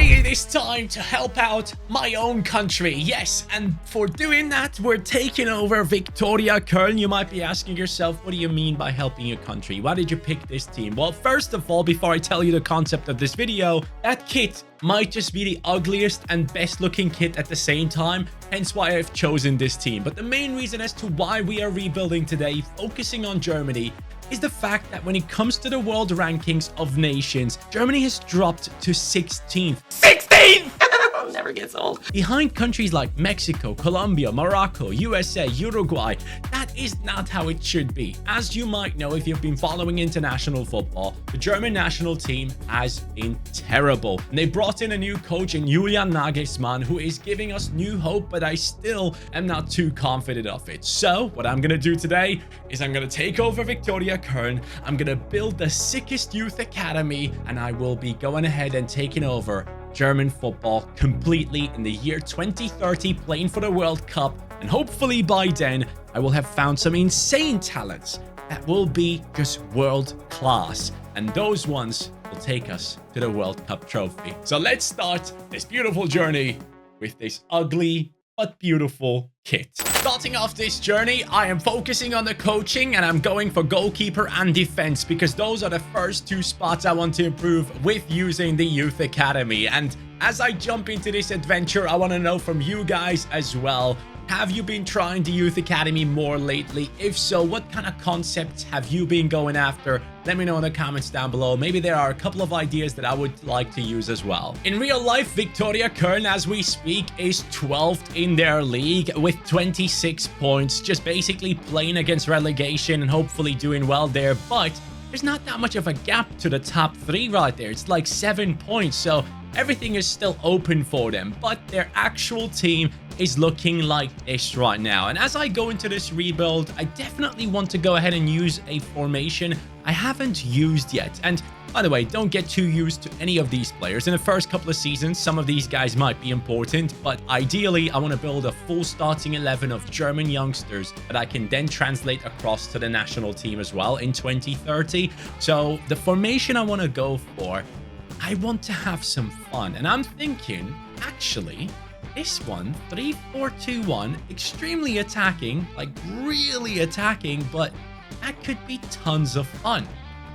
Today it is time to help out my own country. Yes, and for doing that, we're taking over Victoria Köln. You might be asking yourself, what do you mean by helping your country? Why did you pick this team? Well, first of all, before I tell you the concept of this video, that kit might just be the ugliest and best looking kit at the same time, hence why I've chosen this team. But the main reason as to why we are rebuilding today, focusing on Germany, is the fact that when it comes to the world rankings of nations, Germany has dropped to 16th. 16th! Never gets old. Behind countries like Mexico, Colombia, Morocco, USA, Uruguay. That is not how it should be. As you might know if you've been following international football, the German national team has been terrible. And they brought in a new coach in Julian Nagelsmann, who is giving us new hope, but I still am not too confident of it. So what I'm going to do today is I'm going to take over Victoria Köln. I'm going to build the sickest youth academy, and I will be going ahead and taking over German football completely in the year 2030, playing for the World Cup. And hopefully by then, I will have found some insane talents that will be just world class. And those ones will take us to the World Cup trophy. So let's start this beautiful journey with this ugly but beautiful kit. Starting off this journey, I am focusing on the coaching and I'm going for goalkeeper and defense because those are the first two spots I want to improve with using the youth academy. And as I jump into this adventure, I want to know from you guys as well. Have you been trying the Youth Academy more lately? If so, what kind of concepts have you been going after? Let me know in the comments down below. Maybe there are a couple of ideas that I would like to use as well. In real life, Victoria Köln, as we speak, is 12th in their league with 26 points. Just basically playing against relegation and hopefully doing well there. But there's not that much of a gap to the top three right there. It's like 7 points. So everything is still open for them. But their actual team is looking like this right now. And as I go into this rebuild, I definitely want to go ahead and use a formation I haven't used yet. And by the way, don't get too used to any of these players. In the first couple of seasons, some of these guys might be important, but ideally, I want to build a full starting 11 of German youngsters that I can then translate across to the national team as well in 2030. So the formation I want to go for, I want to have some fun. And I'm thinking, actually, this one, 3-4-2-1, extremely attacking, like really attacking, but that could be tons of fun.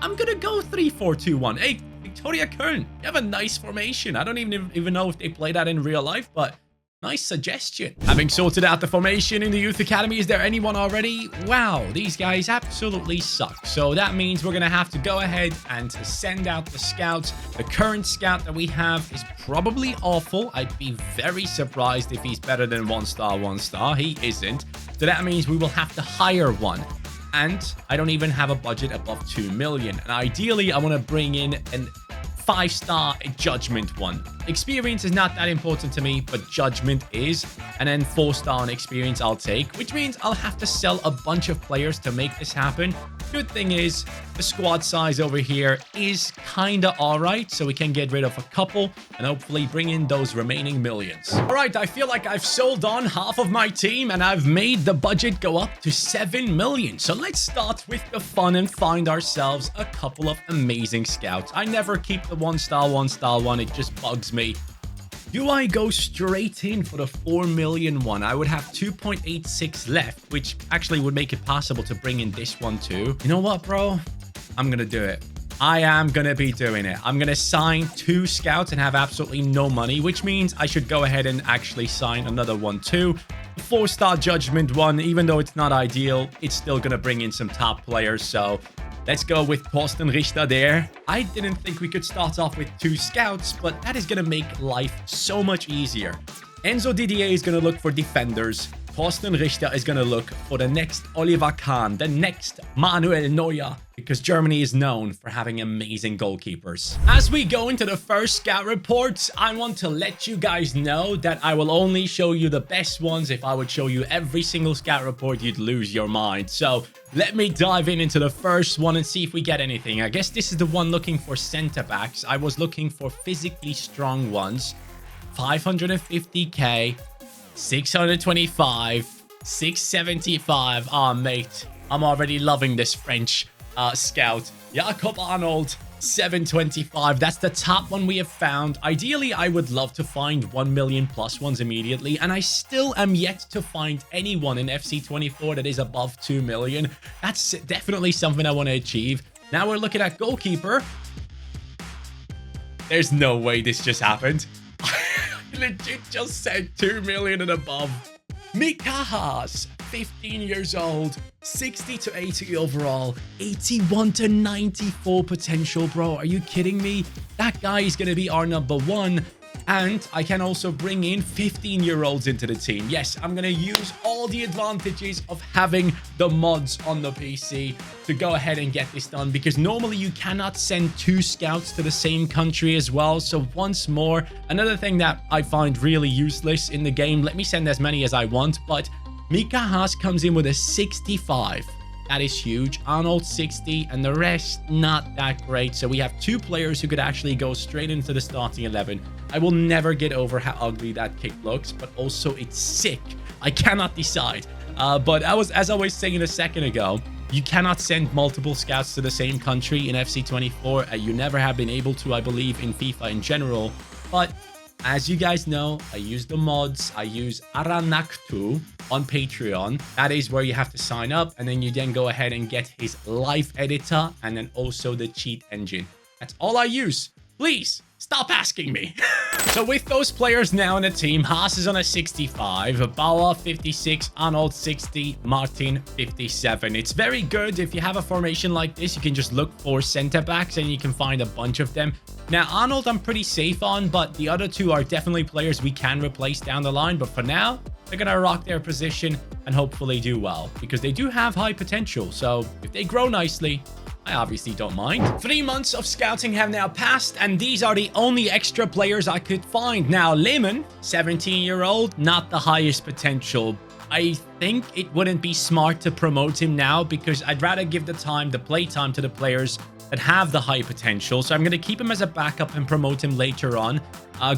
I'm gonna go 3-4-2-1. Hey, Victoria Köln, you have a nice formation. I don't even know if they play that in real life, but nice suggestion. Having sorted out the formation in the Youth Academy, is there anyone already? Wow, these guys absolutely suck. So that means we're going to have to go ahead and send out the scouts. The current scout that we have is probably awful. I'd be very surprised if he's better than 1-star. He isn't. So that means we will have to hire one. And I don't even have a budget above 2 million. And ideally, I want to bring in an 5-star judgment one. Experience is not that important to me, but judgment is. And then 4-star on experience I'll take, which means I'll have to sell a bunch of players to make this happen. Good thing is the squad size over here is kind of all right, so we can get rid of a couple and hopefully bring in those remaining millions. All right, I feel like I've sold on half of my team and I've made the budget go up to 7 million. So let's start with the fun and find ourselves a couple of amazing scouts. I never keep the 1-star one. It just bugs me. Do I go straight in for the 4 million one? I would have 2.86 left, which actually would make it possible to bring in this one too. You know what, bro? I'm going to do it. I am going to be doing it. I'm going to sign 2 scouts and have absolutely no money, which means I should go ahead and actually sign another one too. The 4-star judgment one, even though it's not ideal, it's still going to bring in some top players. So let's go with Thorsten Richter there. I didn't think we could start off with 2 scouts, but that is going to make life so much easier. Enzo Didier is going to look for defenders. Thorsten Richter is going to look for the next Oliver Kahn, the next Manuel Neuer, because Germany is known for having amazing goalkeepers. As we go into the first scout reports, I want to let you guys know that I will only show you the best ones. If I would show you every single scout report, you'd lose your mind. So let me dive into the first one and see if we get anything. I guess this is the one looking for center backs. I was looking for physically strong ones. 550k, 625, 675. Ah, mate, I'm already loving this French scout. Jakob Arnold, 725. That's the top one we have found. Ideally, I would love to find 1 million plus ones immediately, and I still am yet to find anyone in FC24 that is above 2 million. That's definitely something I want to achieve. Now we're looking at goalkeeper. There's no way this just happened. I legit just said 2 million and above. Mika Haas, 15 years old, 60 to 80 overall, 81 to 94 potential, bro. Are you kidding me? That guy is going to be our number one. And I can also bring in 15-year-olds into the team. Yes, I'm going to use all the advantages of having the mods on the PC to go ahead and get this done, because normally you cannot send 2 scouts to the same country as well. So once more, another thing that I find really useless in the game, let me send as many as I want, but Mika Haas comes in with a 65. That is huge. Arnold 60, and the rest not that great. So we have 2 players who could actually go straight into the starting 11. I will never get over how ugly that kick looks, but also it's sick. I cannot decide. But as I was saying a second ago, you cannot send multiple scouts to the same country in FC24. You never have been able to, I believe, in FIFA in general. But as you guys know, I use the mods. I use Aranaktu on Patreon. That is where you have to sign up, and then you go ahead and get his live editor and then also the cheat engine. That's all I use. Please stop asking me. So with those players now in the team, Haas is on a 65, Bauer 56, Arnold 60, Martin 57. It's very good. If you have a formation like this, you can just look for center backs and you can find a bunch of them. Now, Arnold, I'm pretty safe on, but the other 2 are definitely players we can replace down the line. But for now, they're going to rock their position and hopefully do well, because they do have high potential. So if they grow nicely, I obviously don't mind. 3 months of scouting have now passed, and these are the only extra players I could find. Now, Lehmann, 17-year-old, not the highest potential. I think it wouldn't be smart to promote him now, because I'd rather give the play time to the players that have the high potential. So I'm going to keep him as a backup and promote him later on.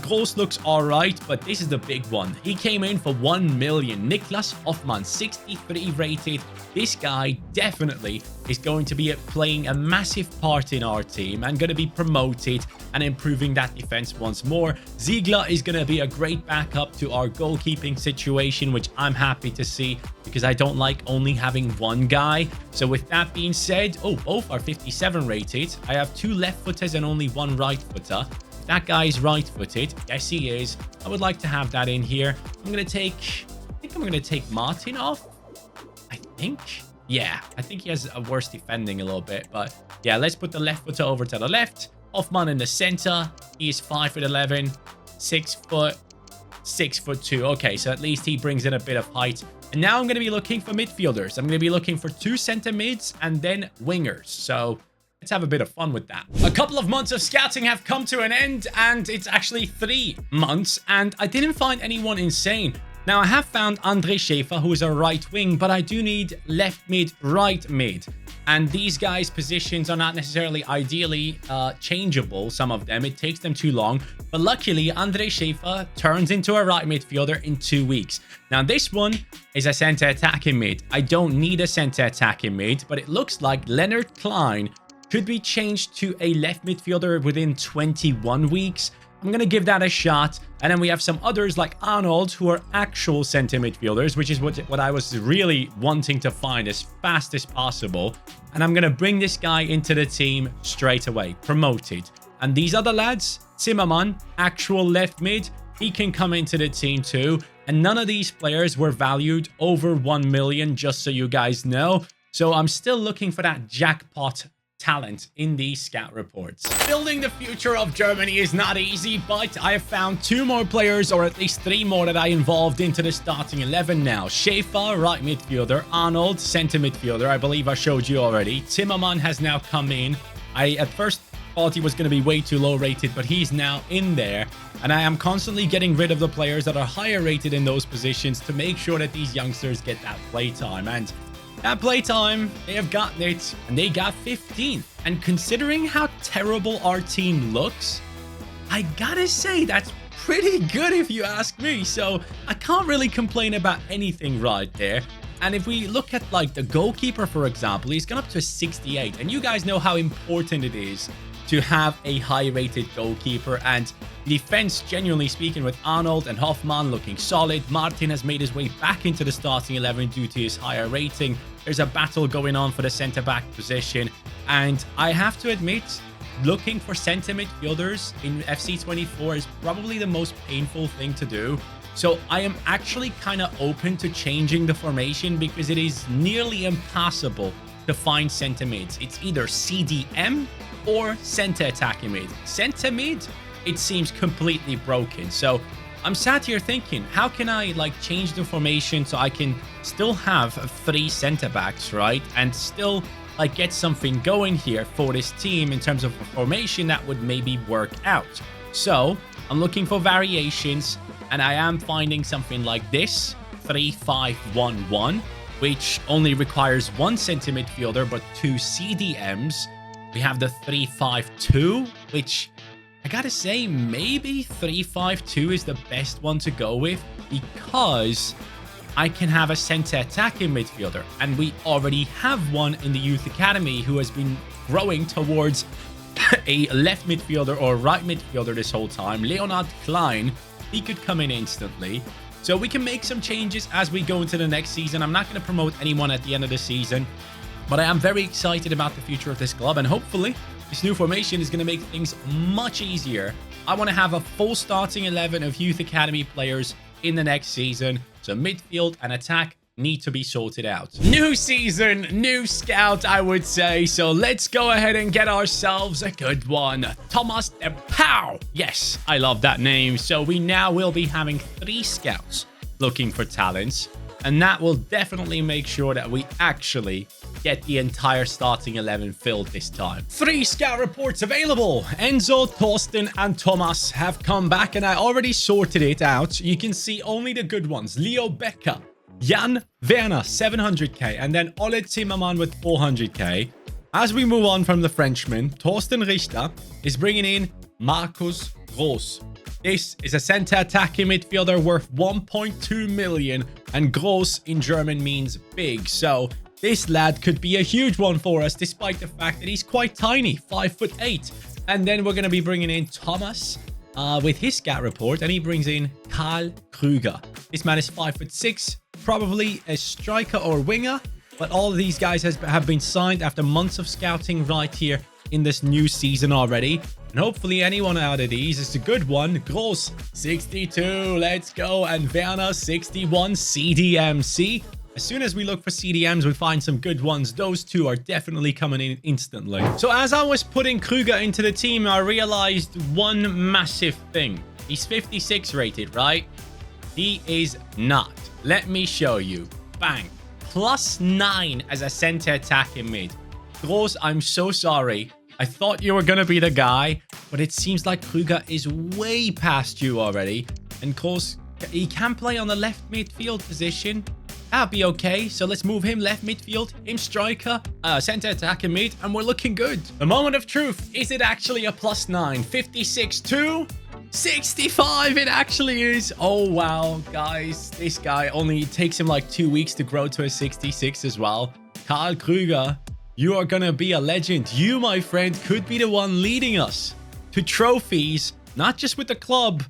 Gross looks all right, but this is the big one. He came in for 1 million. Niklas Hoffmann, 63 rated. This guy definitely is going to be playing a massive part in our team and going to be promoted and improving that defense once more. Ziegler is going to be a great backup to our goalkeeping situation, which I'm happy to see, because I don't like only having one guy. So with that being said, both are 57 rated. I have 2 left-footers and only 1 right-footer. That guy is right-footed. Yes, he is. I would like to have that in here. I think I'm going to take Martin off. I think. Yeah, I think he has a worse defending a little bit. But yeah, let's put the left footer over to the left. Hoffmann in the center. He is 5'11", 6 foot, 6'2". Okay, so at least he brings in a bit of height. And now I'm going to be looking for midfielders. I'm going to be looking for 2 center mids and then wingers. So let's have a bit of fun with that. A couple of months of scouting have come to an end, and it's actually 3 months, and I didn't find anyone insane. Now, I have found Andre Schäfer, who is a right wing, but I do need left mid, right mid. And these guys' positions are not necessarily ideally changeable, some of them. It takes them too long. But luckily, Andre Schäfer turns into a right midfielder in 2 weeks. Now, this one is a center attacking mid. I don't need a center attacking mid, but it looks like Leonard Klein could be changed to a left midfielder within 21 weeks. I'm going to give that a shot. And then we have some others like Arnold, who are actual center midfielders, which is what I was really wanting to find as fast as possible. And I'm going to bring this guy into the team straight away, promoted. And these other lads, Zimmermann, actual left mid, he can come into the team too. And none of these players were valued over 1 million, just so you guys know. So I'm still looking for that jackpot talent in these scout reports. Building the future of Germany is not easy, but I have found 2 more players, or at least 3 more, that I involved into the starting 11 now. Schäfer, right midfielder. Arnold, center midfielder. I believe I showed you already. Zimmermann has now come in. I at first thought he was going to be way too low rated, but he's now in there. And I am constantly getting rid of the players that are higher rated in those positions to make sure that these youngsters get that play time. And that playtime, they have gotten it, and they got 15th. And considering how terrible our team looks, I gotta say that's pretty good if you ask me. So I can't really complain about anything right there. And if we look at like the goalkeeper, for example, he's gone up to 68. And you guys know how important it is to have a high-rated goalkeeper. And defense, genuinely speaking, with Arnold and Hoffmann looking solid. Martin has made his way back into the starting 11 due to his higher rating. There's a battle going on for the centre-back position. And I have to admit, looking for centre midfielders in FC24 is probably the most painful thing to do. So I am actually kind of open to changing the formation because it is nearly impossible to find centre mids. It's either CDM or centre attacking mid. Centre mid, it seems completely broken. So I'm sat here thinking, how can I like change the formation so I can still have 3 centre backs, right? And still like get something going here for this team in terms of a formation that would maybe work out. So I'm looking for variations, and I am finding something like this 3-5-1-1, which only requires 1 centre midfielder but 2 CDMs. We have the 3-5-2, which I gotta say, maybe 3-5-2 is the best one to go with because I can have a centre attacking midfielder, and we already have one in the youth academy who has been growing towards a left midfielder or right midfielder this whole time. Leonard Klein, he could come in instantly. So we can make some changes as we go into the next season. I'm not going to promote anyone at the end of the season, but I am very excited about the future of this club, and hopefully this new formation is going to make things much easier. I want to have a full starting 11 of youth academy players in the next season. So midfield and attack need to be sorted out. New season, new scout, I would say. So let's go ahead and get ourselves a good one. Thomas de Pauw. Yes, I love that name. So we now will be having 3 scouts looking for talents. And that will definitely make sure that we actually get the entire starting 11 filled this time. 3 scout reports available. Enzo, Torsten, and Thomas have come back, and I already sorted it out. You can see only the good ones. Leo Becker, Jan Werner, 700k, and then Ole Zimmermann with 400k. As we move on from the Frenchman, Torsten Richter is bringing in Markus Gross. This is a center attacking midfielder worth 1.2 million, and Gross in German means big. So this lad could be a huge one for us, despite the fact that he's quite tiny, 5'8". And then we're going to be bringing in Thomas with his scout report, and he brings in Karl Krüger. This man is 5'6", probably a striker or winger, but all of these guys have been signed after months of scouting right here in this new season already. And hopefully anyone out of these is a good one. Gross, 62, let's go. And Werner, 61, CDMC. As soon as we look for CDMs, we find some good ones. Those 2 are definitely coming in instantly. So as I was putting Krüger into the team, I realized one massive thing. He's 56 rated, right? He is not. Let me show you. Bang. +9 as a center attacking mid. Gross, I'm so sorry. I thought you were going to be the guy, but it seems like Krüger is way past you already. And of course, he can play on the left midfield position. That'll be okay. So let's move him left midfield, him striker, center attacking mid, and we're looking good. The moment of truth. Is it actually a +9? 56 to 65. It actually is. Oh, wow, guys. This guy only takes him like 2 weeks to grow to a 66 as well. Karl Krüger, you are gonna be a legend. You, my friend, could be the one leading us to trophies, not just with the club,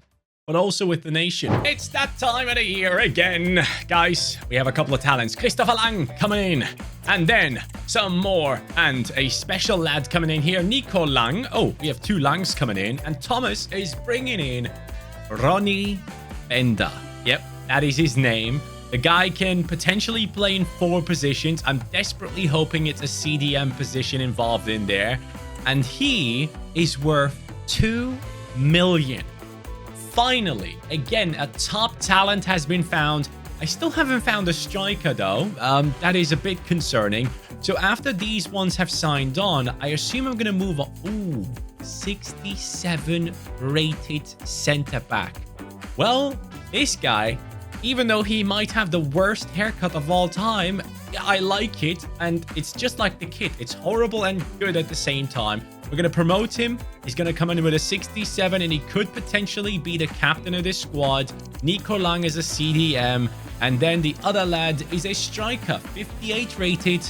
but also with the nation. It's that time of the year again. Guys, we have a couple of talents. Christopher Lang coming in, and then some more, and a special lad coming in here, Nico Lang. Oh, we have 2 Langs coming in, and Thomas is bringing in Ronnie Bender. Yep, that is his name. The guy can potentially play in 4 positions. I'm desperately hoping it's a CDM position involved in there. And he is worth 2 million. Finally, again, a top talent has been found. I still haven't found a striker, though. That is a bit concerning. So after these ones have signed on, I assume I'm going to move on. Ooh, 67 rated center back. Well, this guy, even though he might have the worst haircut of all time, I like it. And it's just like the kit. It's horrible and good at the same time. We're going to promote him. He's going to come in with a 67, and he could potentially be the captain of this squad. Nico Lang is a CDM. And then the other lad is a striker, 58 rated.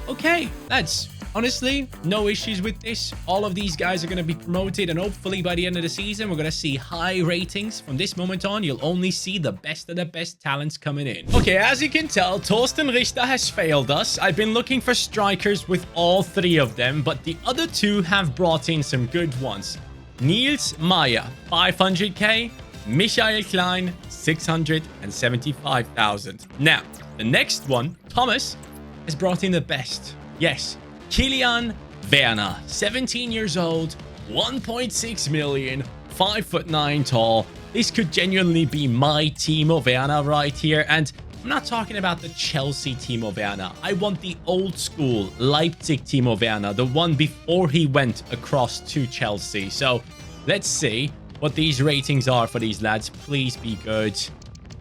Okay, lads, honestly, no issues with this. All of these guys are going to be promoted, and hopefully by the end of the season, we're going to see high ratings. From this moment on, you'll only see the best of the best talents coming in. Okay, as you can tell, Torsten Richter has failed us. I've been looking for strikers with all three of them, but the other two have brought in some good ones. Niels Meyer, 500k. Michael Klein, 675,000. Now, the next one, Thomas, has brought in the best. Yes, Kilian Werner, 17 years old, 1.6 million, 5'9" tall. This could genuinely be my Timo Werner right here. And I'm not talking about the Chelsea Timo Werner. I want the old school Leipzig Timo Werner, the one before he went across to Chelsea. So let's see what these ratings are for these lads. Please be good.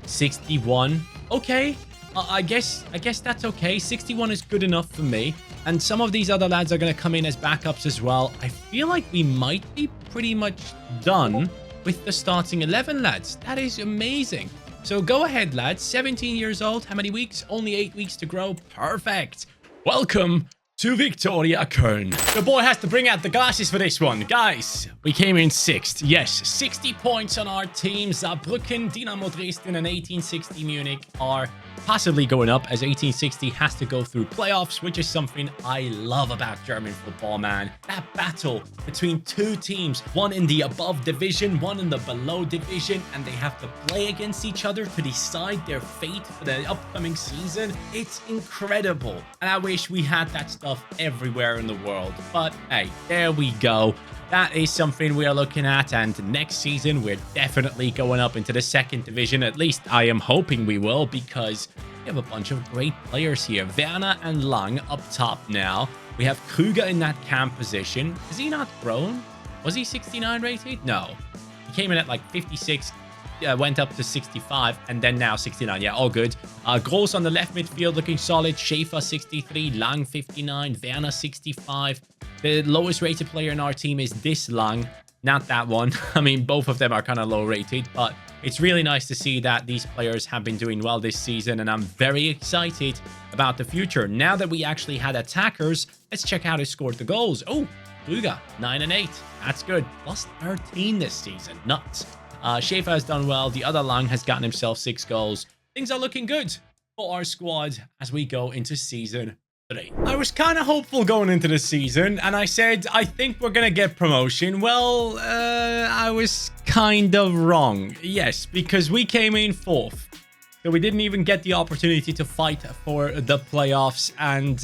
61. Okay. I guess that's okay. 61 is good enough for me. And some of these other lads are going to come in as backups as well. I feel like we might be pretty much done with the starting 11, lads. That is amazing. So go ahead, lads. 17 years old. How many weeks? Only 8 weeks to grow. Perfect. Welcome to Victoria Köln. The boy has to bring out the glasses for this one. Guys, we came in 6th. Yes, 60 points on our team. Saarbrücken, Dynamo Dresden, and 1860 Munich are possibly going up, as 1860 has to go through playoffs, which is something I love about German football, man. That battle between two teams, one in the above division, one in the below division, and they have to play against each other to decide their fate for the upcoming season. It's incredible. And I wish we had that stuff everywhere in the world. But hey, there we go. That is something we are looking at, and next season we're definitely going up into the 2nd division. At least I am hoping we will, because we have a bunch of great players here. Werner and Lang up top now. We have Krüger in that cam position. Has he not grown? Was he 69 rated? No. He came in at like 56, went up to 65, and then now 69. Yeah, all good. Gross on the left midfield looking solid. Schäfer 63, Lang 59, Werner 65. The lowest rated player in our team is this Lang, not that one. I mean, both of them are kind of low rated, but it's really nice to see that these players have been doing well this season, and I'm very excited about the future. Now that we actually had attackers, let's check out who scored the goals. Oh, Krüger, 9 and 8. That's good. Plus 13 this season. Nuts. Schäfer has done well. The other Lang has gotten himself 6 goals. Things are looking good for our squad as we go into season 3. I was kind of hopeful going into the season, and I said, I think we're going to get promotion. Well, I was kind of wrong. Yes, because we came in 4th. So we didn't even get the opportunity to fight for the playoffs. And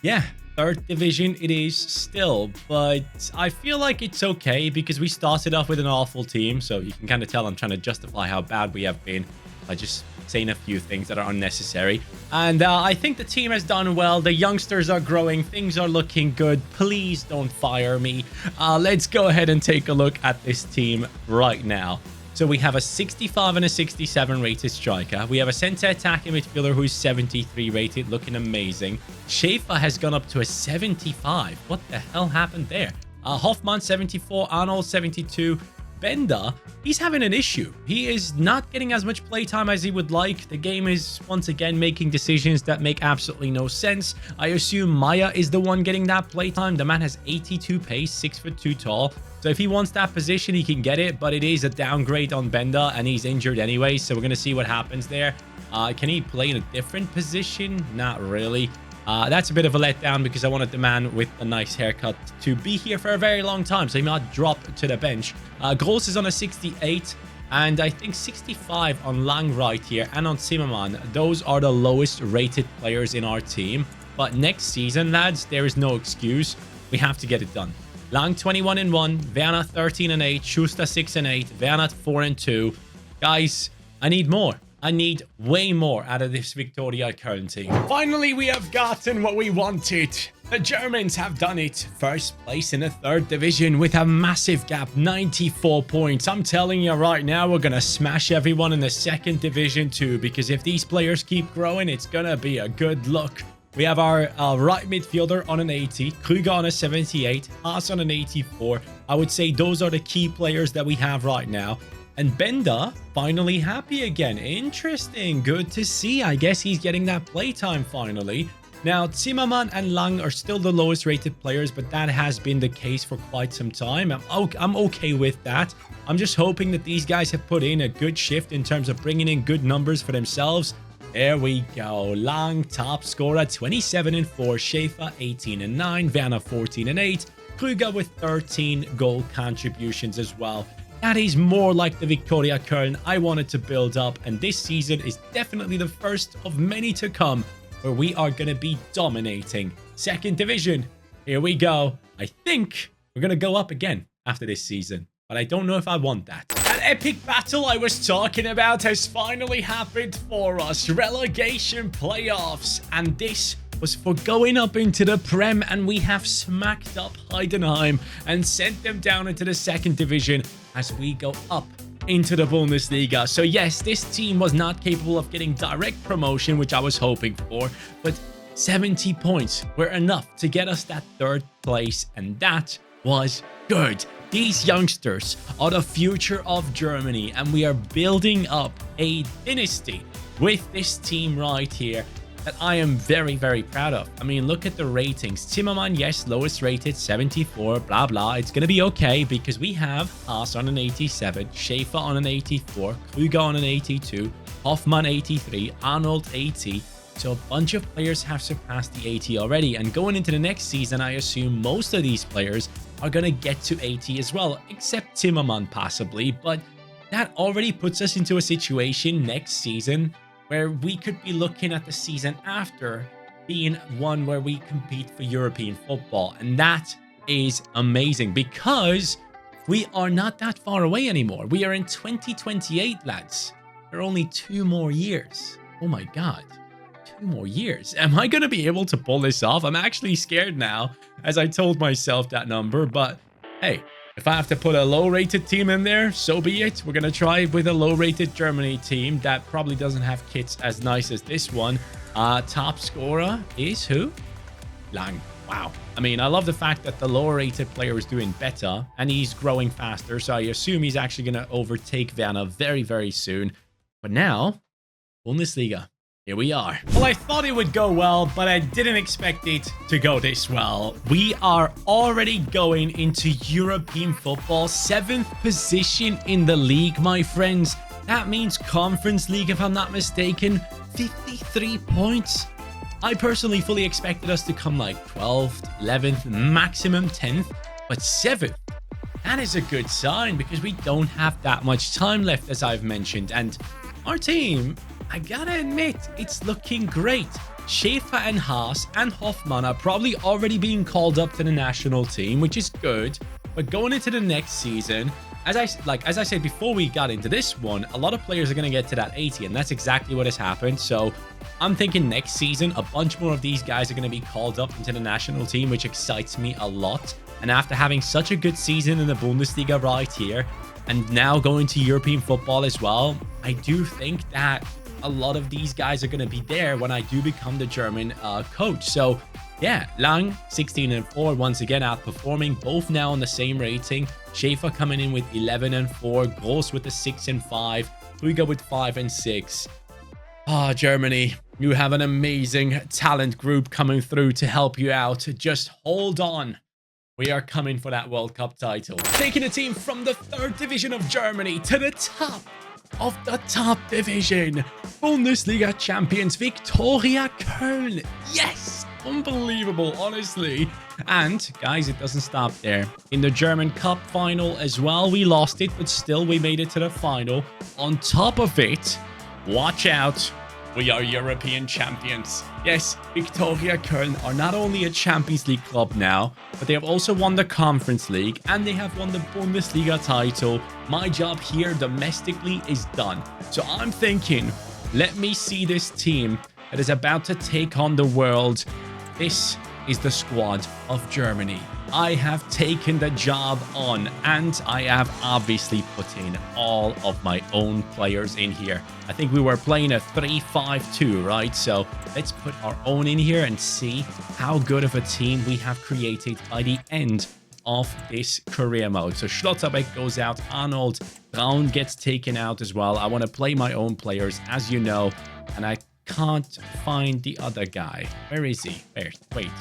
yeah, 3rd division it is still. But I feel like it's okay because we started off with an awful team. So you can kind of tell I'm trying to justify how bad we have been by just saying a few things that are unnecessary. And I think the team has done well. The youngsters are growing. Things are looking good. Please don't fire me. Let's go ahead and take a look at this team right now. So we have a 65 and a 67 rated striker. We have a center attacking midfielder who's 73 rated, looking amazing. Schäfer has gone up to a 75. What the hell happened there? Hoffmann 74, Arnold 72. Bender, he's having an issue. He is not getting as much playtime as he would like. The game is once again making decisions that make absolutely no sense. I assume Maya is the one getting that playtime. The man has 82 pace, 6'2" tall. So if he wants that position, he can get it, but it is a downgrade on Bender, and he's injured anyway, so we're going to see what happens there. Can he play in a different position? Not really. That's a bit of a letdown because I wanted the man with a nice haircut to be here for a very long time, so he might drop to the bench. Gross is on a 68, and I think 65 on Lang right here, and on Zimmermann. Those are the lowest rated players in our team. But next season, lads, there is no excuse. We have to get it done. Lang 21 and 1, Werner 13 and 8, Schuster 6 and 8, Werner 4 and 2. Guys, I need more. I need way more out of this Victoria Köln team. Finally, we have gotten what we wanted. The Germans have done it. First place in the 3rd division with a massive gap, 94 points. I'm telling you right now, we're going to smash everyone in the 2nd division too, because if these players keep growing, it's going to be a good look. We have our right midfielder on an 80, Krüger on a 78, Haas on an 84. I would say those are the key players that we have right now. And Bender, finally happy again. Interesting. Good to see. I guess he's getting that playtime finally. Now, Zimmermann and Lang are still the lowest rated players, but that has been the case for quite some time. I'm okay with that. I'm just hoping that these guys have put in a good shift in terms of bringing in good numbers for themselves. There we go. Lang, top scorer, 27 and 4. Schäfer, 18 and 9. Werner, 14 and 8. Krüger with 13 goal contributions as well. That is more like the Viktoria Köln I wanted to build up, and this season is definitely the first of many to come where we are going to be dominating second division. Here we go. I think we're going to go up again after this season, but I don't know if I want that. That epic battle I was talking about has finally happened for us. Relegation playoffs, and this was for going up into the Prem, and we have smacked up Heidenheim and sent them down into the second division as we go up into the Bundesliga. So yes, this team was not capable of getting direct promotion, which I was hoping for, but 70 points were enough to get us that third place, and that was good. These youngsters are the future of Germany, and we are building up a dynasty with this team right here that I am very, very proud of. I mean, look at the ratings. Zimmermann, yes, lowest rated, 74, blah, blah. It's going to be okay because we have Haas on an 87, Schäfer on an 84, Krüger on an 82, Hoffmann 83, Arnold 80. So a bunch of players have surpassed the 80 already. And going into the next season, I assume most of these players are going to get to 80 as well, except Zimmermann possibly. But that already puts us into a situation next season where we could be looking at the season after being one where we compete for European football. And that is amazing because we are not that far away anymore. We are in 2028, lads. There are only 2 more years. Oh my God, 2 more years. Am I going to be able to pull this off? I'm actually scared now as I told myself that number, but hey, if I have to put a low-rated team in there, so be it. We're going to try with a low-rated Germany team that probably doesn't have kits as nice as this one. Top scorer is who? Lang. Wow. I mean, I love the fact that the lower-rated player is doing better, and he's growing faster, so I assume he's actually going to overtake Werner very, very soon. But now, Bundesliga. Here we are. Well, I thought it would go well, but I didn't expect it to go this well. We are already going into European football. 7th position in the league, my friends. That means Conference League, if I'm not mistaken. 53 points. I personally fully expected us to come like 12th, 11th, maximum 10th, but 7th. That is a good sign because we don't have that much time left, as I've mentioned. And our team, I gotta admit, it's looking great. Schäfer and Haas and Hoffmann are probably already being called up to the national team, which is good. But going into the next season, as I said before we got into this one, a lot of players are going to get to that 80, and that's exactly what has happened. So I'm thinking next season, a bunch more of these guys are going to be called up into the national team, which excites me a lot. And after having such a good season in the Bundesliga right here, and now going to European football as well, I do think that a lot of these guys are going to be there when I do become the German coach. So yeah, Lang 16 and 4, once again outperforming, both now on the same rating. Schäfer coming in with 11 and 4, Gross with the 6 and 5, Krüger with 5 and 6. Ah, Germany, you have an amazing talent group coming through to help you out. Just hold on. We are coming for that World Cup title. Taking a team from the 3rd division of Germany to the top of the top division. Bundesliga champions Viktoria Köln. Yes! Unbelievable, honestly. And, guys, it doesn't stop there. In the German Cup final as well, we lost it, but still we made it to the final. On top of it, watch out, we are European champions. Yes, Viktoria Köln are not only a Champions League club now, but they have also won the Conference League and they have won the Bundesliga title. My job here domestically is done. So I'm thinking, let me see this team that is about to take on the world. This is the squad of Germany. I have taken the job on, and I have obviously put in all of my own players in here. I think we were playing a 3-5-2, right? So let's put our own in here and see how good of a team we have created by the end of this career mode. So Schlotterbeck goes out, Arnold, Braun gets taken out as well. I want to play my own players, as you know, and I can't find the other guy. Where is he? Wait.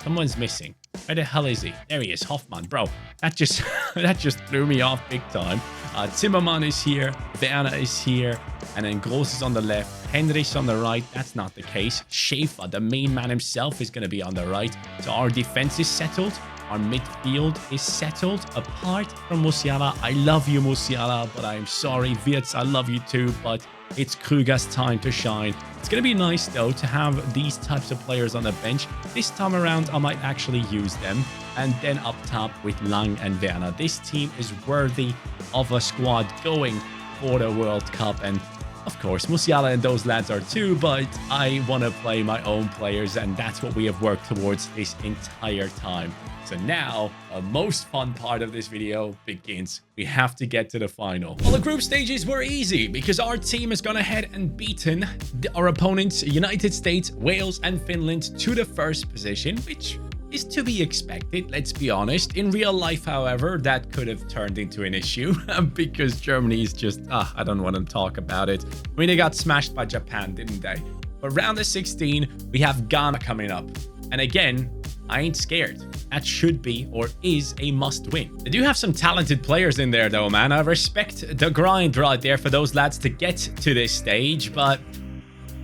Someone's missing. Where the hell is he? There he is, Hoffman. Bro, that just that just threw me off big time. Zimmermann is here. Werner is here. And then Gross is on the left. Henrichs on the right. That's not the case. Schäfer, the main man himself, is going to be on the right. So our defense is settled. Our midfield is settled. Apart from Musiala. I love you, Musiala, but I'm sorry. Wirtz, I love you too, but it's Krüger's time to shine. It's going to be nice, though, to have these types of players on the bench. This time around, I might actually use them. And then up top with Lang and Werner. This team is worthy of a squad going for the World Cup. And, of course, Musiala and those lads are too, but I want to play my own players, and that's what we have worked towards this entire time. So now, the most fun part of this video begins. We have to get to the final. Well, the group stages were easy because our team has gone ahead and beaten our opponents, United States, Wales, and Finland, to the first position, which is to be expected, let's be honest. In real life, however, that could have turned into an issue because Germany is just, I don't want to talk about it. I mean, they got smashed by Japan, didn't they? But round of 16, we have Ghana coming up. And again, I ain't scared. That should be or is a must-win. They do have some talented players in there, though, man. I respect the grind right there for those lads to get to this stage, but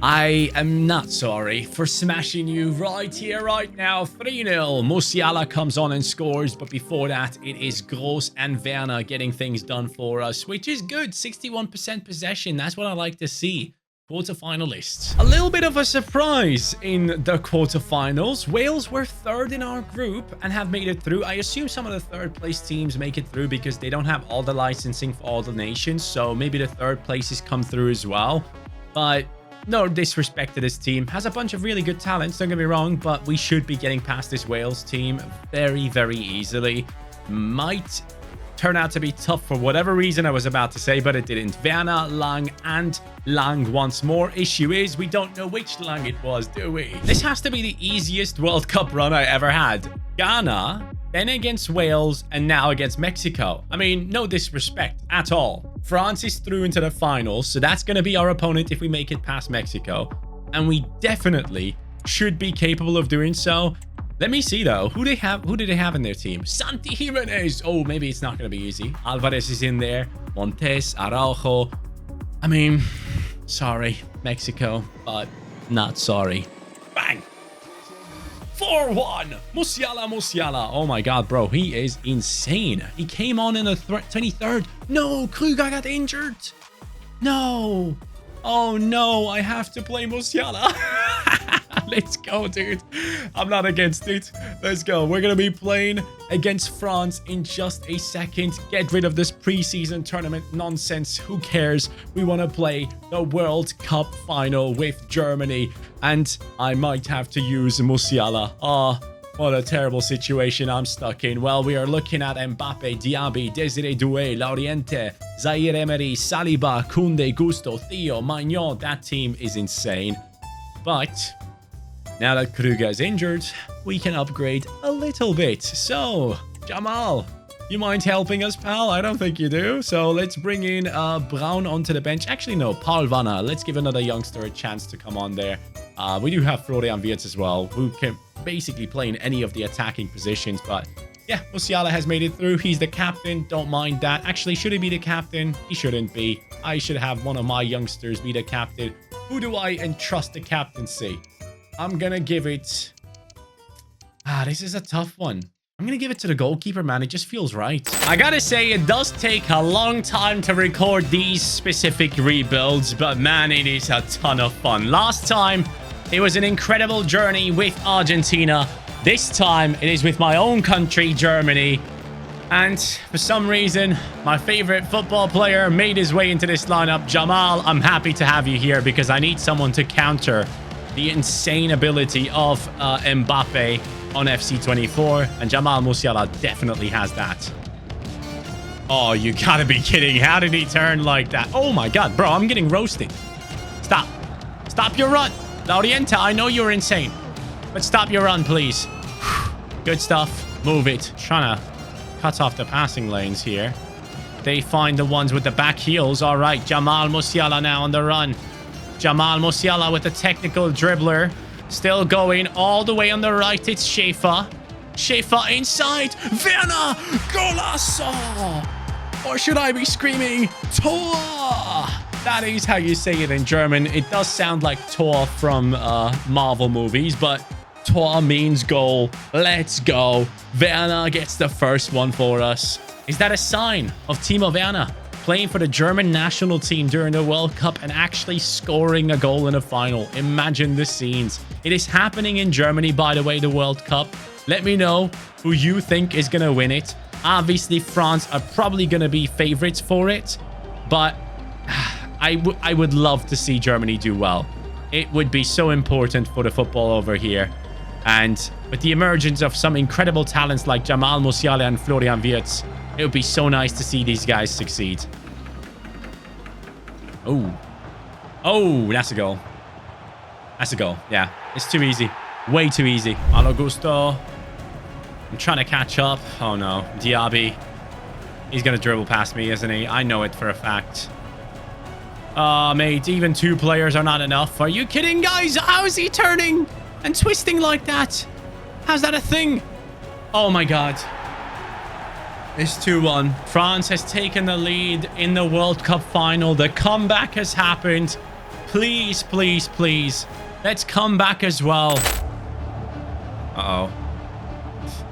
I am not sorry for smashing you right here, right now. 3-0. Musiala comes on and scores, but before that, it is Gross and Werner getting things done for us, which is good. 61% possession. That's what I like to see. Quarterfinalists. A little bit of a surprise in the quarterfinals. Wales were third in our group and have made it through. I assume some of the third place teams make it through because they don't have all the licensing for all the nations. So maybe the third places come through as well. But no disrespect to this team. Has a bunch of really good talents, don't get me wrong, but we should be getting past this Wales team very, very easily. Might turn out to be tough for whatever reason I was about to say, but it didn't. Werner, Lang, and Lang once more. Issue is, we don't know which Lang it was, do we? This has to be the easiest World Cup run I ever had. Ghana, then against Wales, and now against Mexico. I mean, no disrespect at all. France is through into the finals, so that's going to be our opponent if we make it past Mexico. And we definitely should be capable of doing so. Let me see, though. Who do they have in their team? Santi Jimenez. Oh, maybe it's not going to be easy. Alvarez is in there. Montes, Araujo. I mean, sorry, Mexico, but not sorry. Bang. 4-1. Musiala. Oh, my God, bro. He is insane. He came on in the 23rd. No, Krüger got injured. No. Oh, no. I have to play Musiala. Let's go, dude. I'm not against it. Let's go. We're going to be playing against France in just a second. Get rid of this preseason tournament nonsense. Who cares? We want to play the World Cup final with Germany. And I might have to use Musiala. Oh, what a terrible situation I'm stuck in. Well, we are looking at Mbappe, Diaby, Desiree Doué, Lauriente, Zaire Emery, Saliba, Koundé, Gusto, Theo, Maignan. That team is insane. But now that Krüger is injured, we can upgrade a little bit. So, Jamal, you mind helping us, pal? I don't think you do. So let's bring in Braun onto the bench. Actually, no, Paul Vanna. Let's give another youngster a chance to come on there. We do have Florian Wirtz as well, who can basically play in any of the attacking positions. But yeah, Musiala has made it through. He's the captain. Don't mind that. Actually, should he be the captain? He shouldn't be. I should have one of my youngsters be the captain. Who do I entrust the captaincy? I'm gonna give it... this is a tough one. I'm gonna give it to the goalkeeper, man. It just feels right. I gotta say, it does take a long time to record these specific rebuilds, but man, it is a ton of fun. Last time, it was an incredible journey with Argentina. This time, it is with my own country, Germany. And for some reason, my favorite football player made his way into this lineup. Jamal, I'm happy to have you here because I need someone to counter the insane ability of Mbappe on FC24, and Jamal Musiala definitely has that. Oh, you gotta be kidding. How did he turn like that? Oh my God, bro, I'm getting roasted. Stop. Stop your run. Laurienta, I know you're insane, but stop your run, please. Good stuff. Move it. Trying to cut off the passing lanes here. They find the ones with the back heels. All right, Jamal Musiala now on the run. Jamal Musiala with a technical dribbler. Still going all the way on the right. It's Schäfer. Schäfer inside. Werner. Golasso. Or should I be screaming Tor? That is how you say it in German. It does sound like Tor from Marvel movies, but Tor means goal. Let's go. Werner gets the first one for us. Is that a sign of Timo Werner playing for the German national team during the World Cup and actually scoring a goal in a final? Imagine the scenes. It is happening in Germany, by the way, the World Cup. Let me know who you think is going to win it. Obviously, France are probably going to be favorites for it, but I would love to see Germany do well. It would be so important for the football over here. And with the emergence of some incredible talents like Jamal Musiala and Florian Wirtz, it would be so nice to see these guys succeed. Oh, that's a goal. That's a goal. Yeah, it's too easy. Way too easy. Malo Gusto. I'm trying to catch up. Oh, no. Diaby. He's going to dribble past me, isn't he? I know it for a fact. Oh, mate. Even 2 players are not enough. Are you kidding, guys? How is he turning and twisting like that? How's that a thing? Oh, my God. It's 2-1. France has taken the lead in the World Cup final. The comeback has happened. Please, please, please. Let's come back as well. Uh-oh.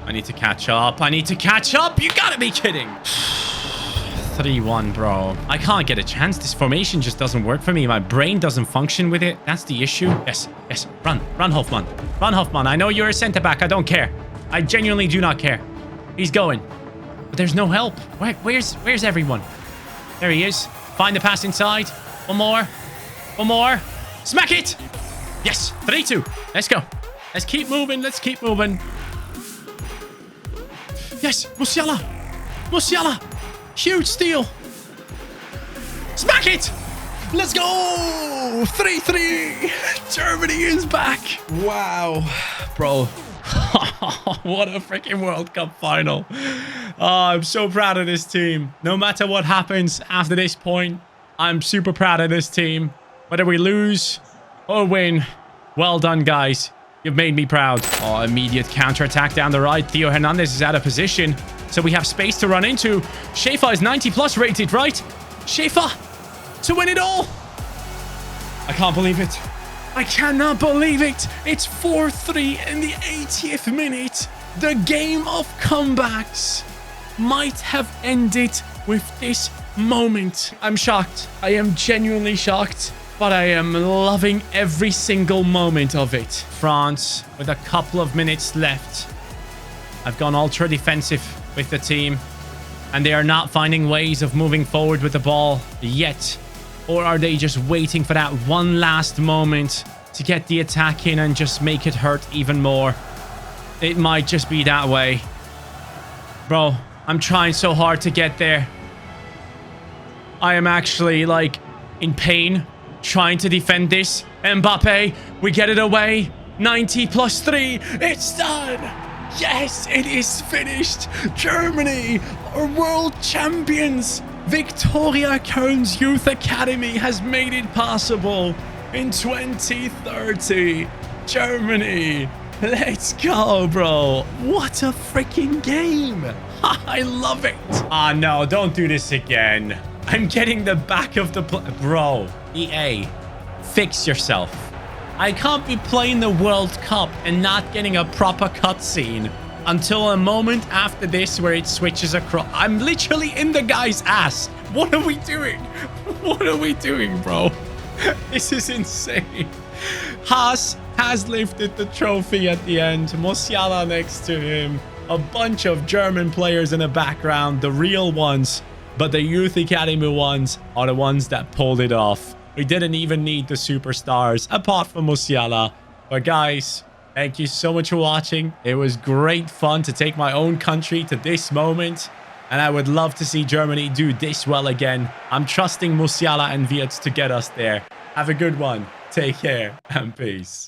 I need to catch up. I need to catch up. You gotta be kidding. 3-1, bro. I can't get a chance. This formation just doesn't work for me. My brain doesn't function with it. That's the issue. Yes, yes. Run. Run, Hofmann. Run, Hofmann. I know you're a centre-back. I don't care. I genuinely do not care. He's going. But there's no help. Where's everyone? There he is. Find the pass inside. One more. One more. Smack it. Yes. 3-2. Let's go. Let's keep moving. Let's keep moving. Yes, Musiala. Musiala. Huge steal. Smack it. Let's go. 3-3. Germany is back. Wow. Bro. What a freaking World Cup final. Oh, I'm so proud of this team. No matter what happens after this point, I'm super proud of this team. Whether we lose or win, well done, guys. You've made me proud. Oh, immediate counter-attack down the right. Theo Hernandez is out of position, so we have space to run into. Schäfer is 90+ rated, right? Schäfer to win it all. I can't believe it. I cannot believe it. It's 4-3 in the 80th minute. The game of comebacks might have ended with this moment. I'm shocked. I am genuinely shocked. But I am loving every single moment of it. France, with a couple of minutes left. I've gone ultra defensive with the team. And they are not finding ways of moving forward with the ball yet. Or are they just waiting for that one last moment to get the attack in and just make it hurt even more? It might just be that way. Bro, I'm trying so hard to get there. I am actually, like, in pain. Trying to defend this. Mbappe, we get it away. 90+3. It's done. Yes, it is finished. Germany are world champions. Victoria Köln's Youth Academy has made it possible in 2030. Germany. Let's go, bro. What a freaking game. I love it. Ah, no, don't do this again. I'm getting the back of the... Bro, EA, fix yourself. I can't be playing the World Cup and not getting a proper cutscene until a moment after this where it switches across. I'm literally in the guy's ass. What are we doing? What are we doing, bro? This is insane. Haas has lifted the trophy at the end. Musiala next to him. A bunch of German players in the background. The real ones. But the Youth Academy ones are the ones that pulled it off. We didn't even need the superstars, apart from Musiala. But guys, thank you so much for watching. It was great fun to take my own country to this moment. And I would love to see Germany do this well again. I'm trusting Musiala and Wirtz to get us there. Have a good one. Take care and peace.